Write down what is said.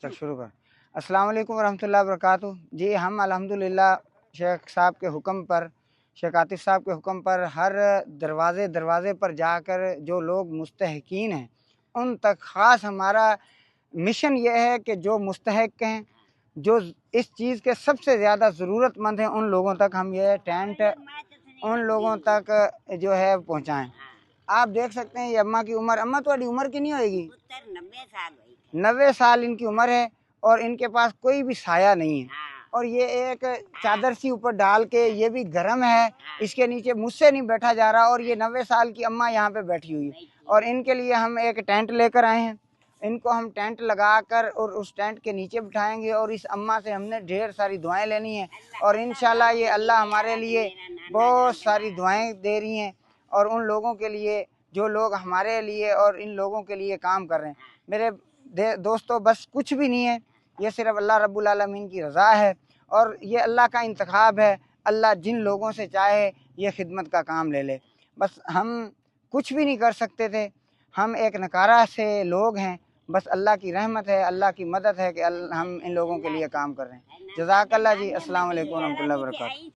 चल शुरू कर। अस्सलाम वालेकुम वरहमतुल्लाहि वबरकातुहू। जी हम अल्हम्दुलिल्लाह शेख साहब के हुक्म पर, शेख आतिफ़ साहब के हुक्म पर हर दरवाज़े दरवाज़े पर जाकर जो लोग मुस्तहिकीन हैं उन तक ख़ास हमारा मिशन ये है कि जो मुस्तहिक हैं, जो इस चीज़ के सबसे ज़्यादा ज़रूरतमंद हैं, उन लोगों तक हम ये टेंट उन लोगों तक जो है पहुँचाएँ। आप देख सकते हैं ये अम्मा की उम्र, अम्मा तुम्हारी उम्र कितनी होएगी? 90 साल इनकी उम्र है और इनके पास कोई भी साया नहीं है। और ये एक चादर सी ऊपर डाल के, ये भी गर्म है, इसके नीचे मुझसे नहीं बैठा जा रहा और ये 90 साल की अम्मा यहाँ पे बैठी हुई है। और इनके लिए हम एक टेंट लेकर आए हैं। इनको हम टेंट लगाकर और उस टेंट के नीचे बिठाएंगे और इस अम्मा से हमने ढेर सारी दुआएं लेनी है और इंशाल्लाह ये अल्लाह हमारे लिए बहुत सारी दुआएं दे रही हैं और उन लोगों के लिए जो लोग हमारे लिए और इन लोगों के लिए काम कर रहे हैं। मेरे दोस्तों, बस कुछ भी नहीं है, ये सिर्फ अल्लाह रब्बुल आलमीन की रज़ा है और ये अल्लाह का इंतखाब है। अल्लाह जिन लोगों से चाहे ये खिदमत का काम ले ले। बस हम कुछ भी नहीं कर सकते थे, हम एक नकारा से लोग हैं, बस अल्लाह की रहमत है, अल्लाह की मदद है कि हम इन लोगों के लिए काम कर रहे हैं। जज़ाकल्लाह जी। अस्सलाम वालेकुम रहमतुल्लाहि व बरकातहू।